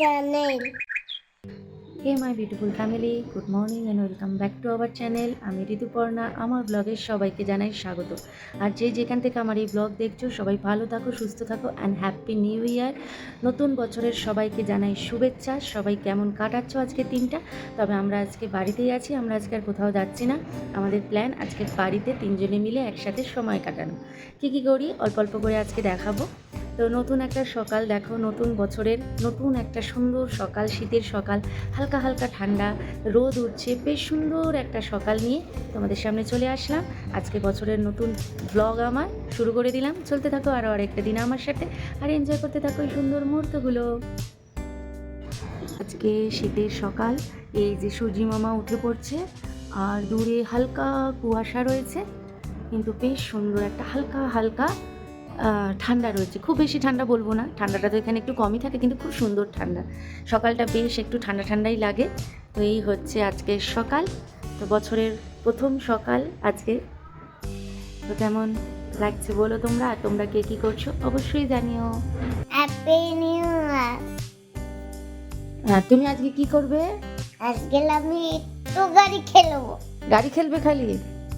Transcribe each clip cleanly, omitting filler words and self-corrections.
channel. Hey my beautiful family, good morning and welcome back to our channel. আমি ঋতুপর্ণা। আমার ব্লগের সবাইকে জানাই স্বাগত। আর যেখান থেকে আমার এই ব্লগ দেখছো, সবাই ভালো থাকো, সুস্থ থাকো অ্যান্ড হ্যাপি নিউ ইয়ার। নতুন বছরের সবাইকে জানাই শুভেচ্ছা। সবাই কেমন কাটাচ্ছ আজকের দিনটা? তবে আমরা আজকে বাড়িতেই আছি, আমরা আজকে আর কোথাও যাচ্ছি না। আমাদের প্ল্যান আজকে বাড়িতে তিনজনে মিলে একসাথে সময় কাটানো। কী করি অল্প অল্প করে আজকে দেখাবো। তো নতুন একটা সকাল দেখো, নতুন বছরের নতুন একটা সুন্দর সকাল, শীতের সকাল, হালকা হালকা ঠান্ডা, রোদ উঠছে, বেশ সুন্দর একটা সকাল নিয়ে তোমাদের সামনে চলে আসলাম। আজকে বছরের নতুন ব্লগ আমার শুরু করে দিলাম। চলতে থাকো আরও আরেকটা দিন আমার সাথে, আর এনজয় করতে থাকো এই সুন্দর মুহূর্তগুলো। আজকে শীতের সকাল, এই যে সূর্যি মামা উঠে পড়ছে, আর দূরে হালকা কুয়াশা রয়েছে, কিন্তু বেশ সুন্দর একটা হালকা হালকা ঠান্ডা রয়েছে। খুব বেশি ঠান্ডা বলবো না, ঠান্ডাটা তো এখানে একটু কমই থাকে, কিন্তু খুব সুন্দর ঠান্ডা। সকালটা বেশ একটু ঠান্ডা ঠান্ডাই লাগে। তো এই হচ্ছে আজকের সকাল, তো বছরের প্রথম সকাল আজকে। তো কেমন লাগছে বলো তোমরা, আর তোমরা কে কী করছো অবশ্যই জানিও। Happy New Year. হ্যাঁ, তুমি আজকে কি করবে? আজকে আমি একটু গাড়ি খেলবো। গাড়ি খেলবে খালি?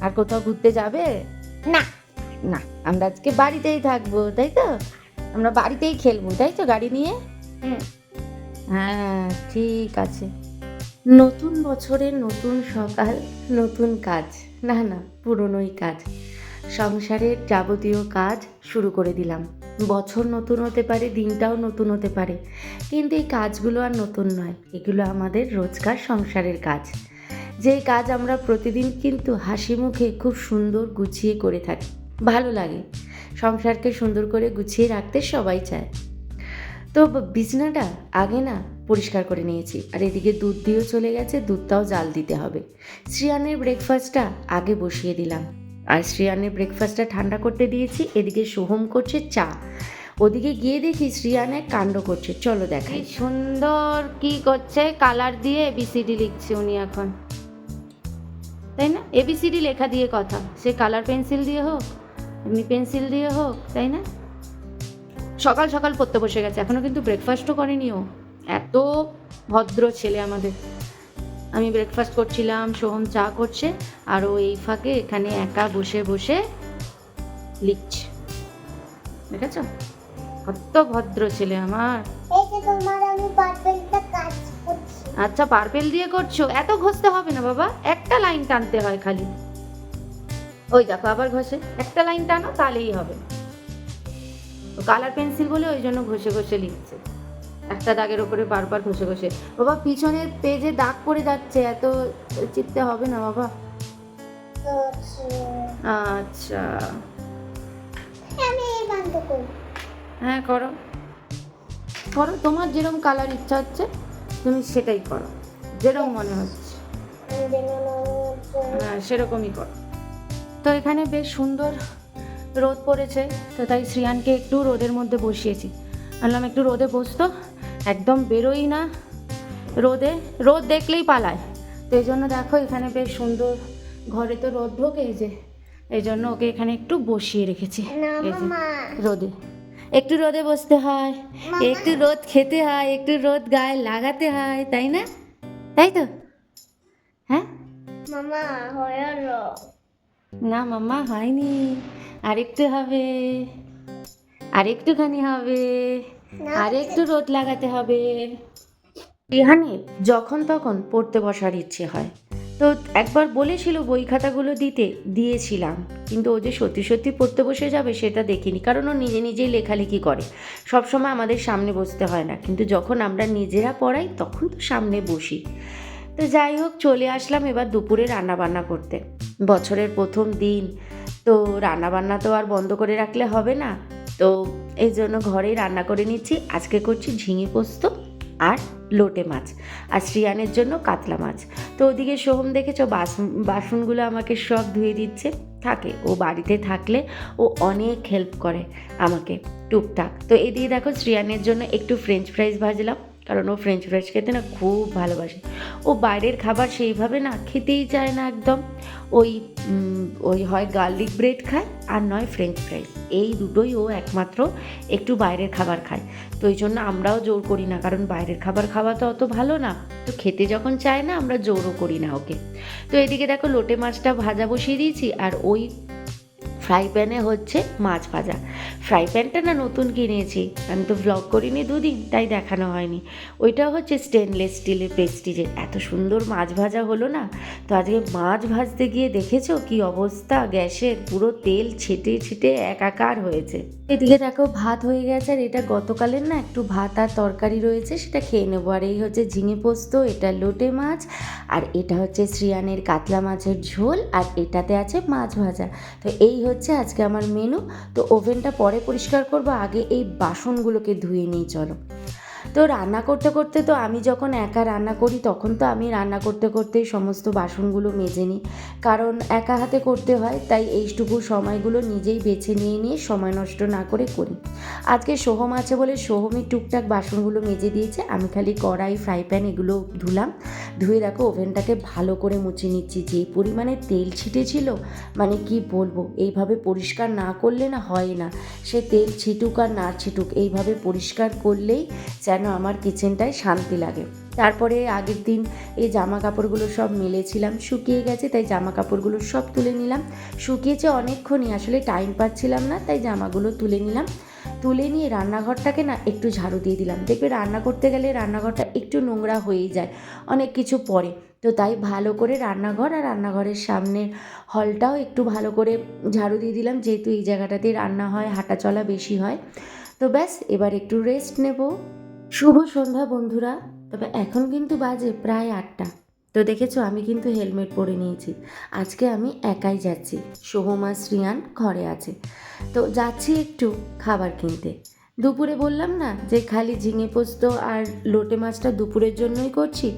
আর কোথাও ঘুরতে যাবে না না? আমরা আজকে বাড়িতেই থাকবো, তাই তো? আমরা বাড়িতেই খেলবো, তাই তো, গাড়ি নিয়ে? হ্যাঁ, ঠিক আছে। নতুন বছরের নতুন সকাল, নতুন কাজ, না না পুরনোই কাজ। সংসারের যাবতীয় কাজ শুরু করে দিলাম। বছর নতুন হতে পারে, দিনটাও নতুন হতে পারে, কিন্তু এই কাজগুলো আর নতুন নয়। এগুলো আমাদের রোজকার সংসারের কাজ, যেই কাজ আমরা প্রতিদিন কিন্তু হাসি মুখে খুব সুন্দর গুছিয়ে করে থাকি। ভালো লাগে, সংসারকে সুন্দর করে গুছিয়ে রাখতে সবাই চায়। তো বিছানাটা আগে না পরিষ্কার করে নিয়েছি, আর এদিকে দুধ দিয়েও চলে গেছে, দুধটাও জাল দিতে হবে। শ্রিয়ানের ব্রেকফাস্টটা আগে বসিয়ে দিলাম, আর শ্রিয়ানের ব্রেকফাস্টটা ঠান্ডা করতে দিয়েছি। এদিকে সোহম করছে চা, ওদিকে গিয়ে দেখি শ্রিয়ান এক কাণ্ড করছে, চলো দেখাই। সুন্দর কি করছে, কালার দিয়ে এবিসিডি লিখছে উনি এখন, তাই না? এবিসিডি লেখা দিয়ে কথা, সে কালার পেন্সিল দিয়ে হোক, এমনি পেন্সিল দিয়ে হোক, তাই না? সকাল সকাল পড়তে বসে গেছে, এখনও কিন্তু ব্রেকফাস্টও করেনি ও। এত ভদ্র ছেলে আমাদের। আমি ব্রেকফাস্ট করছিলাম, সোহম চা করছে, আর ও এই ফাঁকে এখানে একা বসে বসে লিখছে। দেখেছ, কত ভদ্র ছেলে আমার। এই যে তোমার আমি পার্পেলটা কাজ করছি। আচ্ছা, পার্পেল দিয়ে করছো? এত ঘষতে হবে না বাবা, একটা লাইন টানতে হয় খালি। ওই দেখো আবার ঘষে, একটা লাইন টানো তাহলেই হবে। কালার পেন্সিল বলে ওই জন্য ঘষে ঘষে লিখছে, একটা দাগের ওপরে বারবার ঘষে ঘষে। বাবা পিছনের পেজে দাগ পড়ে যাচ্ছে, এত চিপতে হবে না বাবা। আচ্ছা, আমি এই বন্ধ করি। হ্যাঁ করো করো, তোমার যেরকম কালার ইচ্ছা হচ্ছে তুমি সেটাই করো, যেরকম মনে হচ্ছে হ্যাঁ সেরকমই করো। তো এখানে বেশ সুন্দর রোদ পড়েছে, তো তাই শ্রিয়ানকে একটু রোদের মধ্যে বসিয়েছি। বললাম একটু রোদে বসতো, একদম বেরোই না রোদে, রোদ দেখলেই পালায়। তো এই জন্য দেখো এখানে বেশ সুন্দর, ঘরে তো রোদ ঢোকে, এই যে এই জন্য ওকে এখানে একটু বসিয়ে রেখেছি। এই যে রোদে, একটু রোদে বসতে হয়, একটু রোদ খেতে হয়, একটু রোদ গায়ে লাগাতে হয়, তাই না? তাই তো? হ্যাঁ মামা হলো না মাম্মা হয়নি, আরেকটু হবে, আরেকটুখানি হবে, আরেকটু রোদ লাগাতে হবে। রিহানের যখন তখন পড়তে বসার ইচ্ছে হয়, তো একবার বলেছিল বই খাতাগুলো দিয়েছিলাম, কিন্তু ও যে সত্যি সত্যি পড়তে বসে যাবে সেটা দেখিনি, কারণ ও নিজে নিজেই লেখালেখি করে। সবসময় আমাদের সামনে বসতে হয় না, কিন্তু যখন আমরা নিজেরা পড়াই তখন তো সামনে বসি। তো যাই হোক, চলে আসলাম এবার দুপুরে রান্নাবান্না করতে। বছরের প্রথম দিন, তো রান্নাবান্না তো আর বন্ধ করে রাখলে হবে না, তো এই জন্য ঘরেই রান্না করে নিচ্ছি। আজকে করছি ঝিঙে পোস্ত আর লোটে মাছ, আর শ্রিয়ানের জন্য কাতলা মাছ। তো ওদিকে সোহম দেখেছো বাসনগুলো আমাকে সব ধুয়ে দিচ্ছে। থাকে, ও বাড়িতে থাকলে ও অনেক হেল্প করে আমাকে টুকটাক। তো এদিকে দেখো শ্রিয়ানের জন্য একটু ফ্রেঞ্চ ফ্রাইজ ভাজলাম, কারণ ও ফ্রেঞ্চ ফ্রাইজ খেতে না খুব ভালোবাসে। ও বাইরের খাবার সেইভাবে না খেতেই চায় না একদম। ওই ওই হয় গার্লিক ব্রেড খায় আর নয় ফ্রেঞ্চ ফ্রাইজ, এই দুটোই ও একমাত্র একটু বাইরের খাবার খায়। তো এই জন্য আমরাও জোর করি না, কারণ বাইরের খাবার খাওয়া তো অত ভালো না। তো খেতে যখন চায় না আমরা জোরও করি না ওকে। তো এদিকে দেখো লোটে মাছটা ভাজা বসিয়ে দিয়েছি, আর ওই ফ্রাই প্যানে হচ্ছে মাছ ভাজা। ফ্রাই প্যানটা না নতুন কিনেছি, আমি তো ভ্লগ করিনি দুদিন, তাই দেখানো হয়নি। ওইটা হচ্ছে স্টেনলেস স্টিলের প্রেস্টিজের। এত সুন্দর মাছ ভাজা হলো না। তো আজকে মাছ ভাজতে গিয়ে দেখেছো কি অবস্থা, গ্যাসের পুরো তেল ছিটে ছিটে একাকার হয়েছে। এদিকে দেখো ভাত হয়ে গেছে, আর এটা গতকালের না একটু ভাত আর তরকারি রয়েছে, সেটা খেয়ে নেবো। আর এই হচ্ছে ঝিঙে পোস্ত, এটা লোটে মাছ, আর এটা হচ্ছে শ্রিয়ানের কাতলা মাছের ঝোল, আর এটাতে আছে মাছ ভাজা। তো এই হচ্ছে আজকে আমার মেনু। তো ওভেনটা পরে পরিষ্কার করবো, আগে এই বাসনগুলোকে ধুয়ে নিই চলো। তো রান্না করতে করতে তো আমি যখন একা রান্না করি তখন তো আমি রান্না করতে করতেই সমস্ত বাসনগুলো মেজে নিই, কারণ একা হাতে করতে হয়, তাই এইটুকু সময়গুলো নিজেই বেছে নিয়ে নিয়ে সময় নষ্ট না করে করি। আজকে সোহম আছে বলে সোহমই টুকটাক বাসনগুলো মেজে দিয়েছে, আমি খালি কড়াই ফ্রাই প্যান এগুলো ধুলাম। ধুয়ে দেখো ওভেনটাকে ভালো করে মুছে নিচ্ছি। যে পরিমাণে তেল ছিটেছিল মানে কি বলবো, এইভাবে পরিষ্কার না করলে না হয় না। সে তেল ছিটুক আর না ছিটুক, এইভাবে পরিষ্কার করলেই যেন আমার কিচেনটায় শান্তি লাগে। তারপরে আগের দিন এই জামা কাপড়গুলো সব মেলেছিলাম, শুকিয়ে গেছে, তাই জামা কাপড়গুলো সব তুলে নিলাম। শুকিয়েছে অনেকক্ষণই, আসলে টাইম পাচ্ছিলাম না, তাই জামাগুলো তুলে নিলাম। তুলে নিয়ে রান্নাঘরটাকে না একটু ঝাড়ু দিয়ে দিলাম। দেখবে রান্না করতে গেলে রান্নাঘরটা একটু নোংরা হয়েই যায় অনেক কিছু পরে। তো তাই ভালো করে রান্নাঘর আর রান্নাঘরের সামনের হলটাও একটু ভালো করে ঝাড়ু দিয়ে দিলাম, যেহেতু এই জায়গাটাতেই রান্না হয়, হাঁটা চলা বেশি হয়। তো ব্যাস এবার একটু রেস্ট নেব। শুভ সন্ধ্যা বন্ধুরা। তবে এখন কিন্তু বাজে প্রায় 8টা। তো দেখেছো আমি কিন্তু হেলমেট পরে নিয়েছি। আজকে আমি একাই যাচ্ছি, সোহম আর শ্রিয়ান ঘরে আছে। তো যাচ্ছি একটু খাবার কিনতে। দুপুরে বললাম না যে খালি ঝিঙে পোস্ত আর লোটে মাছটা দুপুরের জন্যই করছি,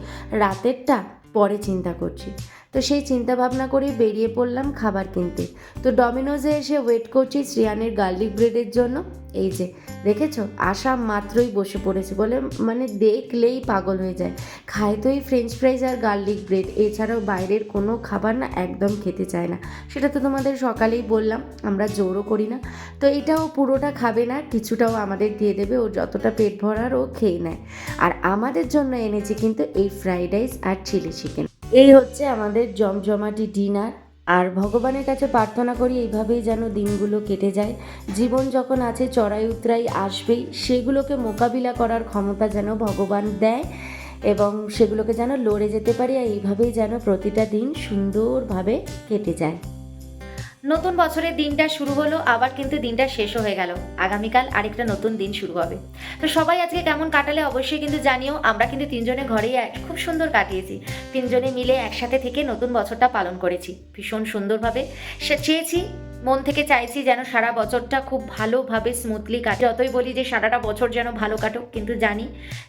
রাতেরটা পরে চিন্তা করছি। তো সেই চিন্তা ভাবনা করে বেরিয়ে পড়লাম খাবার কিনতে। তো ডমিনোজে এসে ওয়েট করছি শ্রিয়ানের গার্লিক ব্রেডের জন্য। এই যে দেখেছো আসা মাত্রই বসে পড়েছে, বলে মানে দেখলেই পাগল হয়ে যায়। খায় তো এই ফ্রেঞ্চ ফ্রাইজ আর গার্লিক ব্রেড, এছাড়াও বাইরের কোনো খাবার না একদম খেতে চায় না। সেটা তো তোমাদের সকালেই বললাম, আমরা জোরও করি না। তো এটাও পুরোটা খাবে না, কিছুটাও আমাদের দিয়ে দেবে, ও যতটা পেট ভরার ও খেয়ে নেয়। আর আমাদের জন্য এনেছি কিন্তু এই ফ্রাইড রাইস আর চিলি চিকেন। এই হচ্ছে আমাদের জমজমাটি ডিনার। আর ভগবানের কাছে প্রার্থনা করি এইভাবেই যেন দিনগুলো কেটে যায়। জীবন যখন আছে চড়াই উতরাই আসবেই, সেগুলোকে মোকাবিলা করার ক্ষমতা যেন ভগবান দেয়, এবং সেগুলোকে যেন লড়ে যেতে পারি, আর এইভাবেই যেন প্রতিটা দিন সুন্দরভাবে কেটে যায়। নতুন বছরের দিনটা শুরু হলো, আবার কিন্তু দিনটা শেষও হয়ে গেল। আগামীকাল আরেকটা নতুন দিন শুরু হবে। তো সবাই আজকে কেমন কাটালে অবশ্যই কিন্তু জানিও। আমরা কিন্তু তিনজনে ঘরেই খুব সুন্দর কাটিয়েছি। তিনজনে মিলে একসাথে থেকে নতুন বছরটা পালন করেছি ভীষণ সুন্দরভাবে। সে চেয়েছি, মন থেকে চাইছি যেন সারা বছরটা খুব ভালোভাবে স্মুথলি কাটে। যতই বলি যে সারাটা বছর যেন ভালো কাটুক, কিন্তু জানি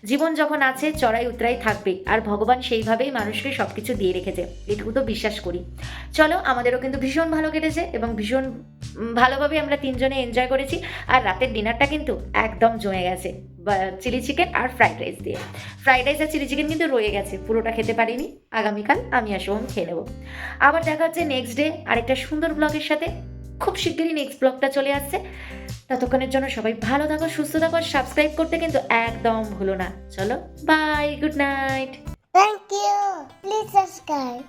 জীবন যখন আছে চড়াই উতরাই থাকবে, আর ভগবান সেইভাবেই মানুষকে সব কিছু দিয়ে রেখেছে, এটুকু তো বিশ্বাস করি। চলো, আমাদেরও কিন্তু ভীষণ ভালো কেটেছে এবং ভীষণ ভালোভাবে আমরা তিনজনে এনজয় করেছি। আর রাতের ডিনারটা কিন্তু একদম জমে গেছে চিলি চিকেন আর ফ্রাইড রাইস দিয়ে। ফ্রাইড রাইস আর চিলি চিকেন কিন্তু রয়ে গেছে, পুরোটা খেতে পারিনি। আগামীকাল আমি আর সোহম খেয়ে নেবো। আবার দেখা হচ্ছে নেক্সট ডে আরেকটা সুন্দর ব্লগের সাথে। খুব শিগগিরই নেক্সট ব্লগটা চলে আসছে। ততক্ষণের জন্য সবাই ভালো থাকো, সুস্থ থাকো, সাবস্ক্রাইব করতে কিন্তু একদম ভুলো না। চলো bye, good night. Thank you. Please subscribe.